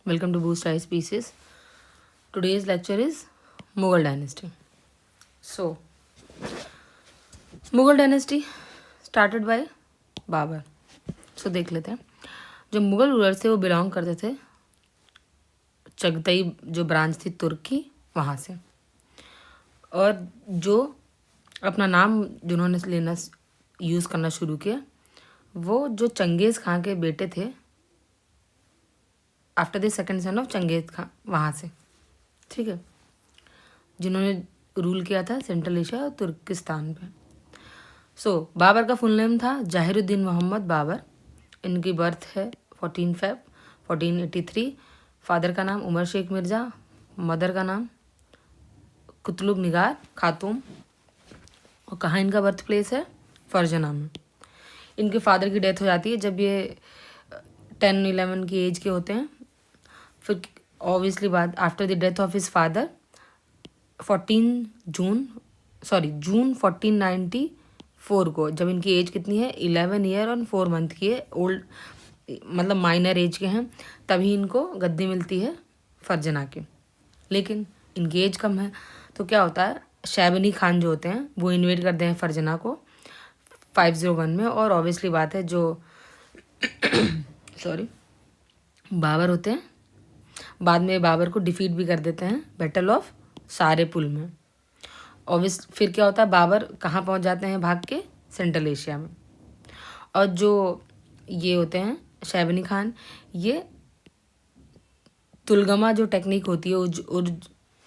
Welcome to Boost Ice Pieces. Today's lecture is Mughal Dynasty. So, Mughal dynasty started by Babur. So देख लेते हैं. जो Mughal ruler थे वो बिलोंग करते थे चगतई जो ब्रांच थी तुर्क की वहाँ से. और जो अपना नाम जिन्होंने लेना यूज़ करना शुरू किया वो जो चंगेज़ खां के बेटे थे after the second son of Changez Khan वहाँ से. ठीक है, जिन्होंने रूल किया था सेंट्रल एशिया और तुर्किस्तान पे. सो बाबर का फुल नेम था जाहिरुद्दीन मोहम्मद बाबर. इनकी बर्थ है 14 फेब 1483. फादर का नाम उमर शेख मिर्ज़ा, मदर का नाम कुतलुब निगार खातूम. और कहाँ इनका बर्थ प्लेस है? फरजना में. इनके फादर की डेथ हो जाती है जब ये 10-11 की एज के होते हैं. फिर ऑब्वियसली बात after the death of his father June 1494 को, जब इनकी एज कितनी है 11 ईयर और 4 मंथ की है, ओल्ड मतलब माइनर एज के हैं, तभी इनको गद्दी मिलती है फरजना की. लेकिन इनकी एज कम है तो क्या होता है, शैबनी खान जो होते हैं वो इन्वेट करते हैं फरजना को 501 में. और ऑब्वियसली बात है जो बाबर होते हैं बाद में बाबर को डिफीट भी कर देते हैं बैटल ऑफ सारेपुल में. ऑब्वियस फिर क्या होता है, बाबर कहाँ पहुँच जाते हैं भाग के? सेंट्रल एशिया में. और जो ये होते हैं शैबनी खान, ये तुलगमा जो टेक्निक होती है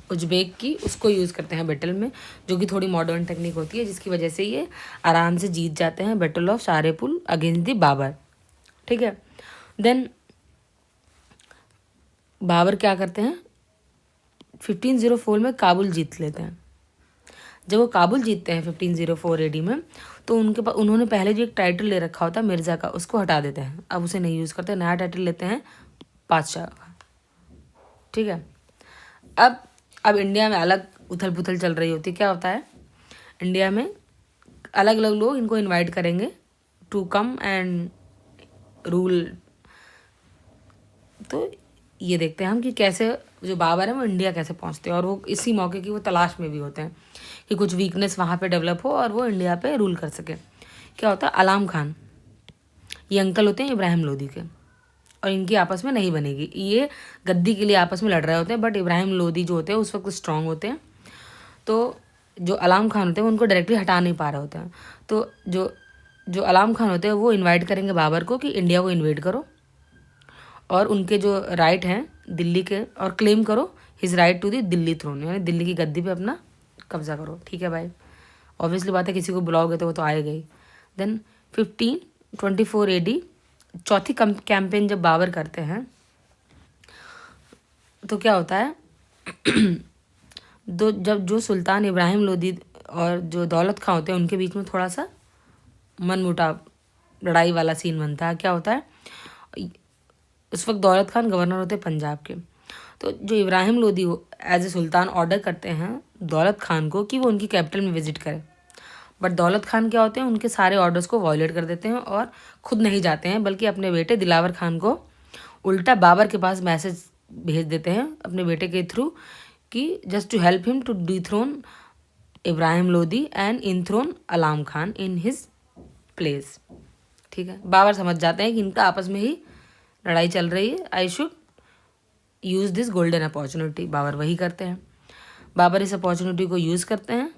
उज्बेक की, उसको यूज़ करते हैं बैटल में, जो कि थोड़ी मॉडर्न टेक्निक होती है, जिसकी वजह से ये आराम से जीत जाते हैं battle of Sar-e-Pul against the Babur. ठीक है, देन बाबर क्या करते हैं 1504 में काबुल जीत लेते हैं. जब वो काबुल जीतते हैं 1504 एडी में, तो उनके पास उन्होंने पहले जो एक टाइटल ले रखा होता है मिर्ज़ा का, उसको हटा देते हैं. अब उसे नहीं यूज़ करते, नया टाइटल लेते हैं बादशाह का. ठीक है, अब इंडिया में अलग उथल पुथल चल रही होती है. क्या होता है, इंडिया में अलग अलग लोग इनको इनवाइट करेंगे टू कम एंड रूल. तो ये देखते हैं हम कि कैसे जो बाबर है वो इंडिया कैसे पहुंचते हैं. और वो इसी मौके की वो तलाश में भी होते हैं कि कुछ वीकनेस वहाँ पे डेवलप हो और वो इंडिया पे रूल कर सके. क्या होता है, अलाम खान ये अंकल होते हैं इब्राहिम लोदी के, और इनकी आपस में नहीं बनेगी. ये गद्दी के लिए आपस में लड़ रहे होते हैं, बट इब्राहिम लोदी जो होते हैं उस वक्त स्ट्रांग होते हैं. तो जो अलाम खान होते हैं उनको डायरेक्टली हटा नहीं पा रहे होते हैं. तो जो अलाम खान होते हैं वो इन्वाइट करेंगे बाबर को कि इंडिया को इन्वेट करो और उनके जो राइट हैं दिल्ली के, और क्लेम करो his right to the Delhi throne, यानी दिल्ली की गद्दी पे अपना कब्जा करो. ठीक है भाई, ऑब्वियसली बात है किसी को बुलाओगे तो वो तो आएगा ही. देन 1524 एडी चौथी कैंपेन जब बाबर करते हैं तो क्या होता है जब जो सुल्तान इब्राहिम लोदी और जो दौलत खां होते हैं उनके बीच में थोड़ा सा मनमुटाव लड़ाई वाला सीन बनता है. क्या होता है, उस वक्त दौलत खान गवर्नर होते हैं पंजाब के. तो जो Ibrahim Lodi as a sultan order करते हैं दौलत खान को कि वो उनकी कैपिटल में विजिट करें. बट दौलत खान क्या होते हैं, उनके सारे ऑर्डर्स को वॉयलेट कर देते हैं और खुद नहीं जाते हैं, बल्कि अपने बेटे दिलावर खान को उल्टा बाबर के पास मैसेज भेज देते हैं अपने बेटे के थ्रू कि just to help him to dethrone Ibrahim Lodi and enthrone Alam Khan in his place. ठीक है, बाबर समझ जाते हैं कि इनका आपस में ही लड़ाई चल रही है, I should use this golden opportunity. Babur वही करते हैं. बाबर इस अपॉर्चुनिटी को यूज़ करते हैं.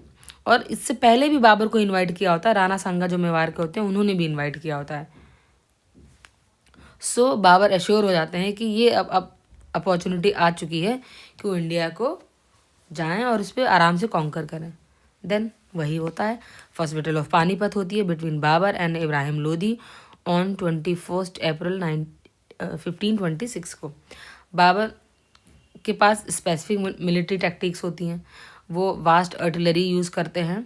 और इससे पहले भी बाबर को इनवाइट किया होता है, राणा सांगा जो मेवाड़ के होते हैं उन्होंने भी इनवाइट किया होता है. सो बाबर एश्योर हो जाते हैं कि ये अब अपॉर्चुनिटी आ चुकी है कि वो इंडिया को जाएं और उस पर आराम से कॉन्कर करें. देन वही होता है, फर्स्ट बैटल ऑफ पानीपत होती है between Babur and Ibrahim Lodi on 21 April 1526 को. बाबर के पास स्पेसिफिक मिलिट्री टैक्टिक्स होती हैं, वो वास्ट आर्टिलरी यूज़ करते हैं.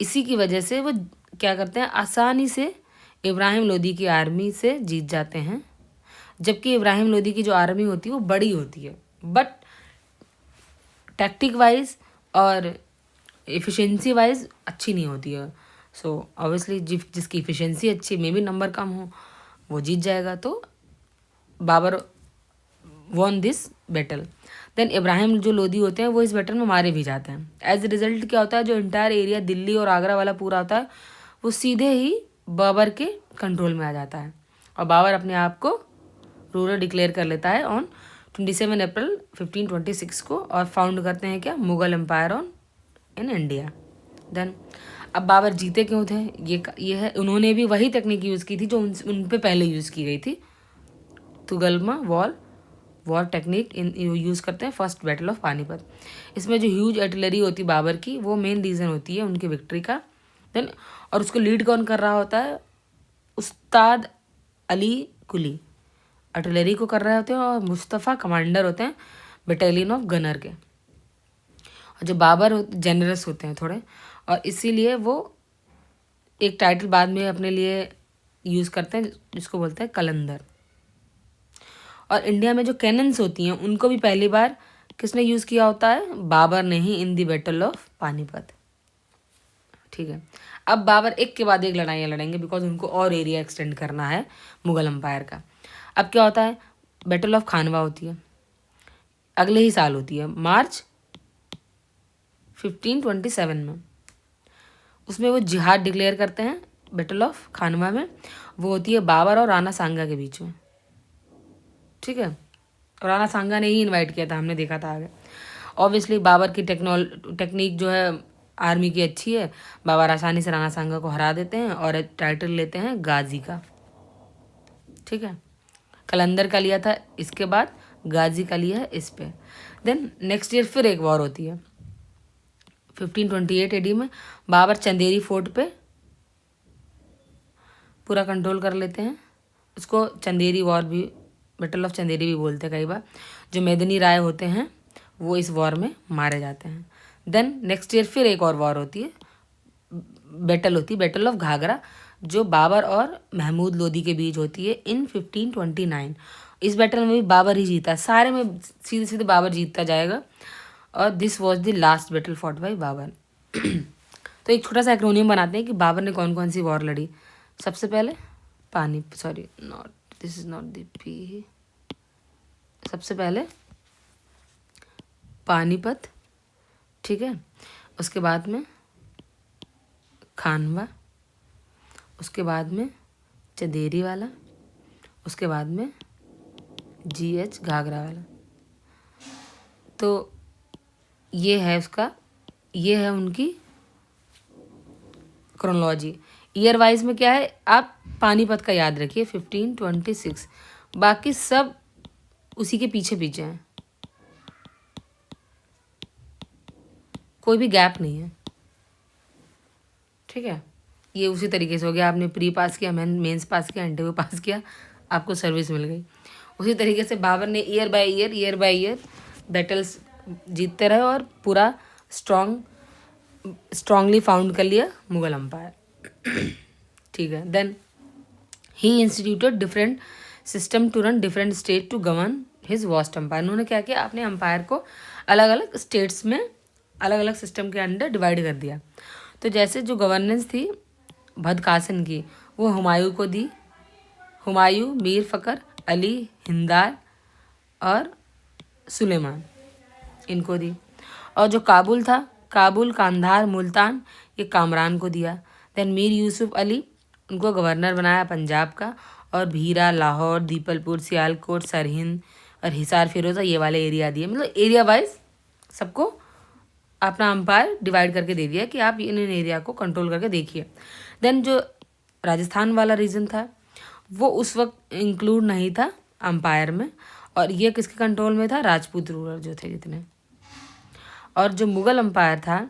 इसी की वजह से वो क्या करते हैं, आसानी से इब्राहिम लोदी की आर्मी से जीत जाते हैं. जबकि इब्राहिम लोदी की जो आर्मी होती है वो बड़ी होती है, बट टैक्टिक वाइज और एफिशिएंसी वाइज अच्छी नहीं होती है. सो ऑब्वियसली जिसकी एफिशिएंसी अच्छी, मे भी नंबर कम हो, वो जीत जाएगा. तो Babur won this battle. Then Ibrahim जो लोदी होते हैं वो इस बैटल में मारे भी जाते हैं। एज रिजल्ट क्या होता है, जो इंटायर एरिया दिल्ली और आगरा वाला पूरा होता है वो सीधे ही बाबर के कंट्रोल में आ जाता है और बाबर अपने आप को रूलर डिक्लेयर कर लेता है ऑन 27 अप्रैल 1526 को और फाउंड करते हैं क्या, Mughal empire on in India. Then अब बाबर जीते क्यों थे, ये है उन्होंने भी वही टेक्निक यूज़ की थी जो उन पे पहले यूज़ की गई थी। तुगलमा वॉर टेक्निक इन यूज़ करते हैं फर्स्ट बैटल ऑफ पानीपत। इसमें जो ह्यूज आर्टिलरी होती है बाबर की वो मेन रीज़न होती है उनकी विक्ट्री का। देन और उसको लीड कौन कर रहा होता है, उस्ताद अली कुली आर्टिलरी को कर रहे होते हैं और मुस्तफ़ा कमांडर होते हैं बटालियन ऑफ गनर के। और जो बाबर जेनरस होते हैं थोड़े और इसीलिए वो एक टाइटल बाद में अपने लिए यूज़ करते हैं जिसको बोलते हैं कलंदर। और इंडिया में जो कैनन्स होती हैं उनको भी पहली बार किसने यूज़ किया होता है, बाबर ने ही इन दी बैटल ऑफ पानीपत। ठीक है, अब बाबर एक के बाद एक लड़ाइयाँ लड़ेंगे बिकॉज उनको और एरिया एक्सटेंड करना है मुगल एम्पायर का। अब क्या होता है, बैटल ऑफ खानवा होती है, अगले ही साल होती है मार्च 1527 में। उसमें वो जिहाद डिक्लेयर करते हैं बैटल ऑफ खानवा में। वो होती है बाबर और राणा सांगा के बीच में। ठीक है, और राणा सांगा ने ही इनवाइट किया था, हमने देखा था आगे। ऑब्वियसली बाबर की टेक्निक जो है आर्मी की अच्छी है, बाबर आसानी से राणा सांगा को हरा देते हैं और टाइटल लेते हैं गाजी का। ठीक है, कलंदर का लिया था, इसके बाद गाजी का लिया है इस पे। देन नेक्स्ट ईयर फिर एक वॉर होती है 1528 एडी में। बाबर चंदेरी फोर्ट पे पूरा कंट्रोल कर लेते हैं। उसको चंदेरी वॉर भी, बैटल ऑफ चंदेरी भी बोलते हैं कई बार। जो मेदिनी राय होते हैं वो इस वॉर में मारे जाते हैं। देन नेक्स्ट ईयर फिर एक और वॉर होती है, बैटल होती है बैटल ऑफ घाघरा, जो बाबर और महमूद लोदी के बीच होती है इन 1529। इस बैटल में भी बाबर ही जीता, सारे में सीधे सीधे बाबर जीतता जाएगा। और this was the last battle fought by Babur. तो एक छोटा सा एक्रोनियम बनाते हैं कि बाबर ने कौन कौन सी वॉर लड़ी। सबसे पहले this is not the P. सबसे पहले पानीपत, ठीक है, उसके बाद में खानवा, उसके बाद में चंदेरी वाला, उसके बाद में GH घाघरा वाला। तो ये है उसका, ये है उनकी क्रोनोलॉजी। ईयर वाइज में क्या है, आप पानीपत का याद रखिए 1526, बाकी सब उसी के पीछे पीछे हैं, कोई भी गैप नहीं है। ठीक है, ये उसी तरीके से हो गया, आपने प्री पास किया, मेंस पास किया, इंटरव्यू पास किया, आपको सर्विस मिल गई। उसी तरीके से बाबर ने ईयर बाय ईयर बैटल्स जीतते रहे और पूरा स्ट्रांगली फाउंड कर लिया मुगल एम्पायर। ठीक है, then he instituted different system to run different state to govern his vast empire. उन्होंने क्या किया, अपने एम्पायर को अलग अलग स्टेट्स में अलग अलग सिस्टम के अंडर डिवाइड कर दिया। तो जैसे जो गवर्नेंस थी बदकासन की वो हुमायूं को दी, हुमायूं, मीर फ़खर, अली, हिंदार और सुलेमान, इनको दी। और जो काबुल था, काबुल, कांधार, मुल्तान, ये कामरान को दिया। देन मीर यूसुफ अली, उनको गवर्नर बनाया पंजाब का। और भीरा, लाहौर, दीपलपुर, सियालकोट, सरहिंद और हिसार फिरोजा, ये वाले एरिया दिए। मतलब एरिया वाइज सबको अपना एम्पायर डिवाइड करके दे दिया कि आप इन एरिया को कंट्रोल करके देखिए। देन जो राजस्थान वाला रीजन था वो उस वक्त इंक्लूड नहीं था एम्पायर में, और ये किसके कंट्रोल में था, राजपूत रूलर जो थे जितने। और जो मुगल एम्पायर था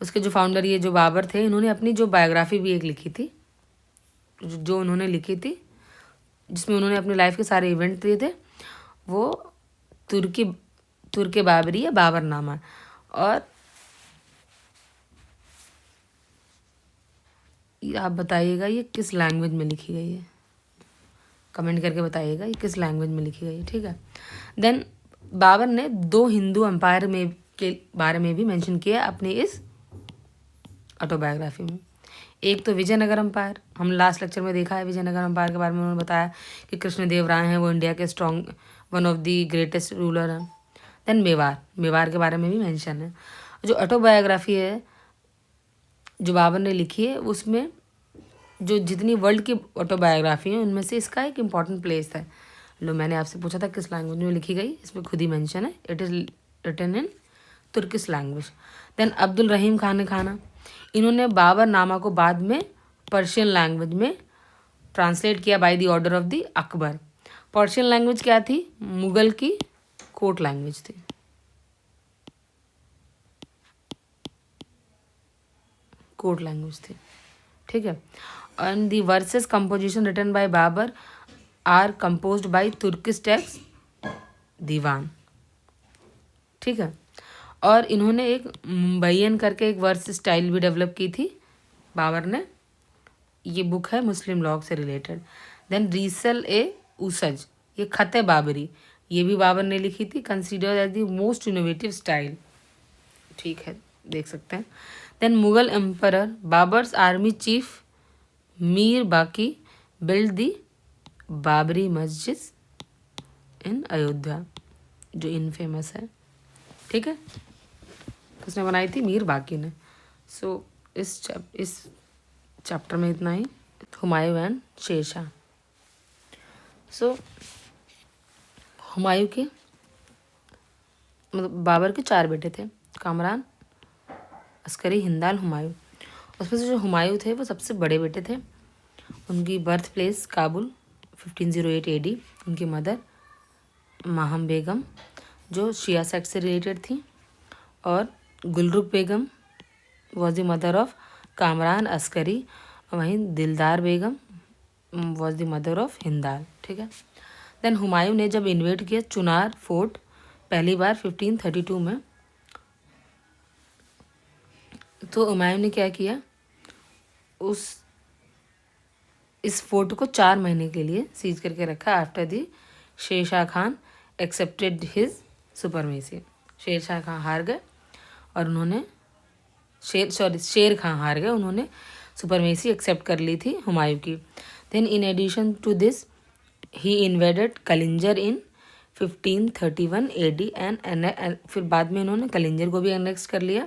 उसके जो फाउंडर ये जो बाबर थे, इन्होंने अपनी जो बायोग्राफी भी एक लिखी थी, जो उन्होंने लिखी थी जिसमें उन्होंने अपनी लाइफ के सारे इवेंट दिए थे, वो तुर्के बाबरी या बाबरनामा। और आप बताइएगा ये किस लैंग्वेज में लिखी गई है, कमेंट करके बताइएगा ये किस लैंग्वेज में लिखी गई है। ठीक है, देन बाबर ने 2 हिंदू एम्पायर में के बारे में भी मेंशन किया अपनी इस ऑटोबायोग्राफी में। एक तो विजयनगर अम्पायर, हम लास्ट लेक्चर में देखा है विजयनगर अम्पायर के बारे में, उन्होंने बताया कि कृष्णदेव राय हैं, वो इंडिया के strong one of the greatest ruler हैं। देन मेवाड़, मेवाड़ के बारे में भी मेंशन है। जो ऑटोबायोग्राफी है जो बाबर ने लिखी है, उसमें जो जितनी वर्ल्ड की ऑटोबायोग्राफी है उनमें से इसका एक इम्पॉर्टेंट प्लेस है। लो, मैंने आपसे पूछा था किस लैंग्वेज में लिखी गई, इसमें खुद ही मेंशन है, it is written in Turkish language. Then Abdul Rahim Khan Khana, इन्होंने बाबर नामा को बाद में पर्शियन लैंग्वेज में ट्रांसलेट किया by the order of the Akbar. Persian language क्या थी? मुगल की कोर्ट लैंग्वेज थी। कोर्ट लैंग्वेज थी, ठीक है। And the verses composition written by Babur are composed by Turkish text Diwan, ठीक है। और इन्होंने एक मुंबईयन करके एक वर्स स्टाइल भी डेवलप की थी बाबर ने, ये बुक है मुस्लिम लॉ से रिलेटेड। देन रीसल ए उसज, ये खत बाबरी, ये भी बाबर ने लिखी थी, considered as the most innovative style, ठीक है, देख सकते हैं। Then Mughal emperor Babur's army chief Mir Baqi build दी बाबरी मस्जिद इन अयोध्या, जो इनफेमस है, ठीक है। किसने बनाई थी? मीर बाकी ने। सो इस चैप्टर में इतना ही। हुमायूं एंड शेरशाह। सो हुमायूं के मतलब बाबर के 4 बेटे थे, कामरान, अस्करी, हिंदाल, हुमायूं। उसमें से जो हुमायूं थे वो सबसे बड़े बेटे थे। उनकी बर्थ प्लेस काबुल 1508 AD। उनकी मदर माहम बेगम जो शिया सेक्ट से रिलेटेड थी, और Gulrukh Begum was the mother of Kamran Askari, वहीं Dildar Begum was the mother of Hindal, ठीक है। देन हुमायूं ने जब इन्वेड किया चुनार फोर्ट पहली बार 1532 में, तो हुमायूं ने क्या किया, इस फोर्ट को 4 महीने के लिए सीज करके रखा। After the Sher Shah Khan accepted his supremacy, Sher Shah Khan हार गए और उन्होंने शेर खान हार गए, उन्होंने सुपरमेसी एक्सेप्ट कर ली थी हुमायूं की। Then in addition to this he invaded Kalinjar in 1531 AD and फिर बाद में इन्होंने कलिंजर को भी एनेक्स कर लिया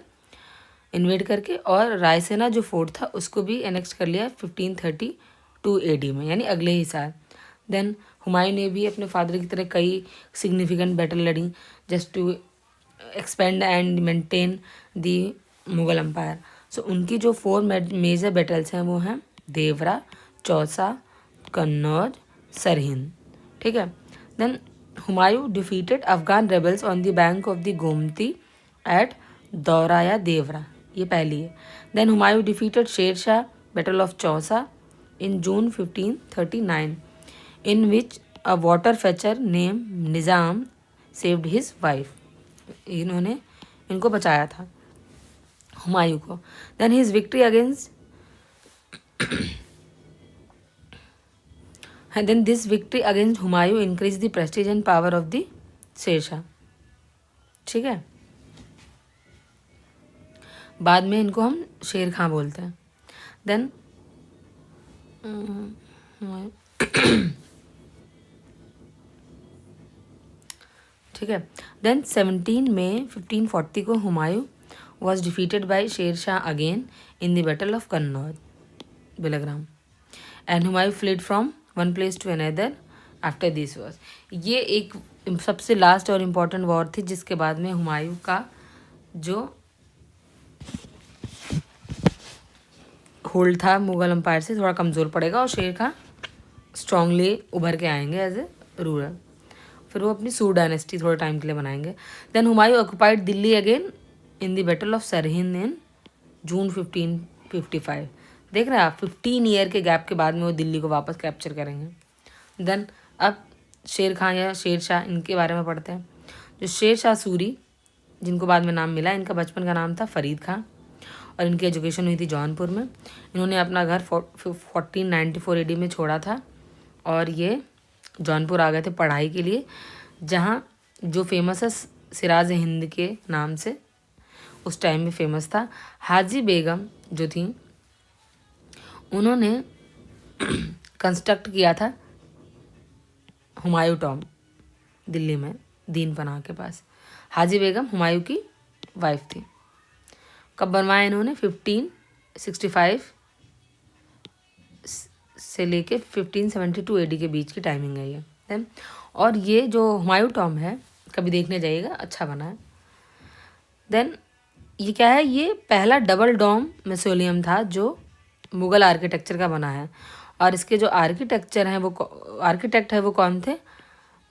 इन्वेड करके, और रायसेना जो फोर्ट था उसको भी एनेक्स कर लिया 1532 AD में, यानी अगले ही साल। देन हुमायूं ने भी अपने फादर की तरह कई सिग्निफिकेंट बैटल लड़ी just to expand and maintain the Mughal empire. So उनकी जो 4 मेजर बैटल्स हैं वो हैं देवरा, चौसा, कन्नौज, सरहिंद, ठीक है। Then Humayun defeated Afghan rebels on the bank of the Gomti at Dauraya Devra, ये पहली है। Then Humayun defeated Sher Shah battle of Chausa in June 1539 in which a water fetcher name Nizam saved his wife, इनको बचाया था हुमायूं को। Then his victory against then this victory against Humayun increase the prestige and power of the Sher Shah, ठीक है। बाद में इनको हम शेर खां बोलते हैं। देन ठीक है। देन 17 मई 1540 को Humayun was defeated by Sher Shah again in the battle of Kannauj Bilgram and Humayun fled from one place to another after this war. ये एक सबसे लास्ट और इम्पॉर्टेंट वॉर थी जिसके बाद में हुमायूं का जो होल्ड था मुगल एम्पायर से थोड़ा कमज़ोर पड़ेगा और शेर खां स्ट्रांगली उभर के आएंगे एज ए रूलर। फिर वो अपनी सूर डायनेस्टी थोड़े टाइम के लिए बनाएंगे। Then Humayun occupied Delhi again in the battle of Sirhind in June 1555। देख रहे हैं आप, 15 ईयर के गैप के बाद में वो दिल्ली को वापस कैप्चर करेंगे। देन अब शेर खां या शेर शाह, इनके बारे में पढ़ते हैं। जो शेर शाह सूरी, जिनको बाद में नाम मिला, इनका बचपन का नाम था फरीद खां और इनकी एजुकेशन हुई थी जौनपुर में। इन्होंने अपना घर 1494 AD में छोड़ा था और ये जौनपुर आ गए थे पढ़ाई के लिए, जहाँ जो फेमस है सिराज हिंद के नाम से उस टाइम में फेमस था। हाजी बेगम जो थी उन्होंने कंस्ट्रक्ट किया था हुमायूं टॉम्ब दिल्ली में, दीन पनाह के पास। हाजी बेगम हुमायूं की वाइफ थी। कब बनवाया इन्होंने? 1565 से लेके 1572 एडी के बीच की टाइमिंग है ये। देन और ये जो हुमायूं टॉम्ब है, कभी देखने जाइएगा, अच्छा बना है। देन ये क्या है? ये पहला डबल डोम मेसोलियम था जो मुग़ल आर्किटेक्चर का बना है। और इसके जो आर्किटेक्ट है वो कौन थे?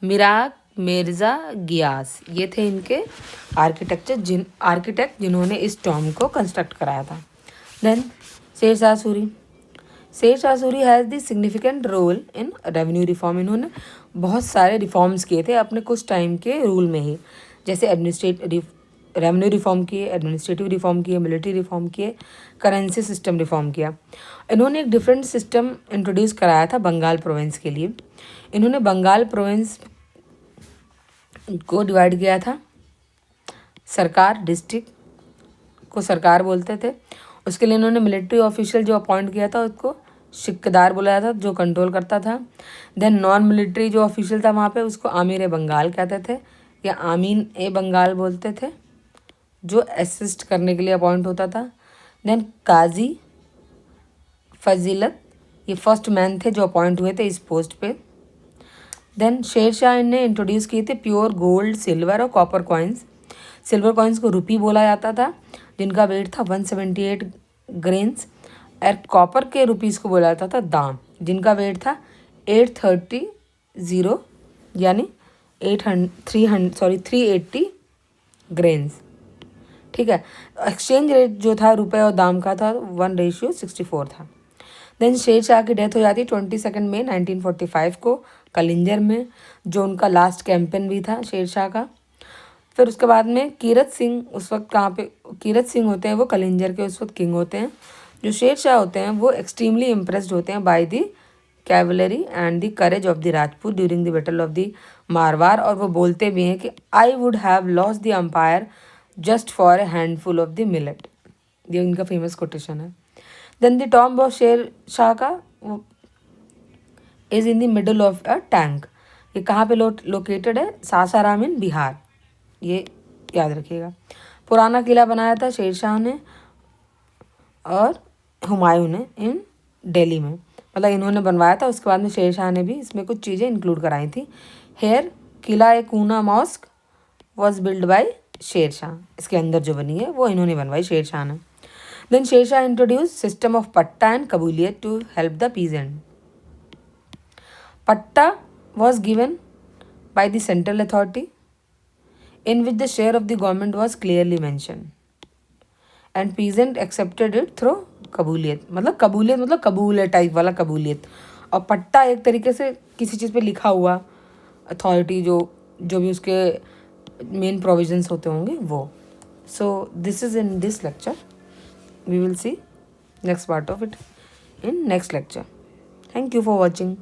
मिराग मिर्ज़ा गियास, ये थे इनके आर्किटेक्ट जिन्होंने इस टॉम्ब को कंस्ट्रक्ट कराया था। Then Sher Shah Suri. Sher Shah Suri has the significant role in revenue reform. इन्होंने बहुत सारे रिफॉर्म्स किए थे अपने कुछ टाइम के रूल में ही, जैसे रेवेन्यू रिफॉर्म किए, एडमिनिस्ट्रेटिव रिफॉर्म किए, मिलिट्री रिफॉर्म किए, करेंसी सिस्टम रिफॉर्म किया। इन्होंने एक डिफरेंट सिस्टम इंट्रोड्यूस कराया था बंगाल प्रोविंस के लिए। इन्होंने बंगाल प्रोविंस को डिवाइड किया था। सरकार, डिस्ट्रिक्ट को सरकार बोलते थे। उसके लिए इन्होंने मिलिट्री ऑफिशियल जो अपॉइंट किया था उसको सिक्केदार बुलाया था, जो कंट्रोल करता था। देन नॉन मिलिट्री जो ऑफिशियल था वहाँ पे उसको आमिर ए बंगाल कहते थे या आमीन ए बंगाल बोलते थे, जो असिस्ट करने के लिए अपॉइंट होता था। देन काजी फजीलत, ये फर्स्ट मैन थे जो अपॉइंट हुए थे इस पोस्ट पे। देन शेरशाह ने इंट्रोड्यूस किए थे प्योर गोल्ड, सिल्वर और कॉपर कॉइन्स। सिल्वर कॉइन्स को रुपी बोला जाता था, जिनका वेट था 178 ग्रेन्स। और कॉपर के रुपीज़ को बोला जाता था दाम, जिनका वेट था 830 यानी 380 ग्रेन्स। ठीक है। एक्सचेंज रेट जो था रुपए और दाम का था 1:64 था। देन शेरशाह की डेथ हो जाती है 22 मई 1945 को कलिंजर में, जो उनका लास्ट कैंपेन भी था शेरशाह का। फिर उसके बाद में कीरत सिंह उस वक्त कहाँ पे, कीरत सिंह होते हैं वो कलिंजर के उस वक्त किंग होते हैं। जो शेरशाह होते हैं वो एक्सट्रीमली इम्प्रेस्ड होते हैं by the cavalry and the courage of the Rajput during the battle of the Marwar. और वो बोलते भी हैं कि I would have lost the empire just for a handful of the millet. ये इनका फेमस कोटेशन है। Then the tomb of Sher Shah का is in the middle of a tank. ये कहाँ पे लोकेटेड है? सासाराम इन बिहार, ये याद रखिएगा। पुराना किला बनाया था शेरशाह ने और हुमायूं ने इन दिल्ली में, मतलब इन्होंने बनवाया था। उसके बाद में शेरशाह ने भी इसमें कुछ चीज़ें इंक्लूड कराई थी। Hair Qila e Kuhna mosque was build by Sher Shah, इसके अंदर जो बनी है वो इन्होंने बनवाई शेरशाह ने। Then Sher Shah introduce system of patta and kabuliyat to help the peasant. Patta was given by the central authority in which the share of the government was clearly mentioned and peasant accepted it through कबूलियत। मतलब कबूलियत मतलब कबूल है टाइप वाला कबूलियत, और पट्टा एक तरीके से किसी चीज़ पे लिखा हुआ अथॉरिटी, जो भी उसके मेन प्रोविजंस होते होंगे वो। So this is in this lecture, we will see next part of it in next lecture. Thank you for watching.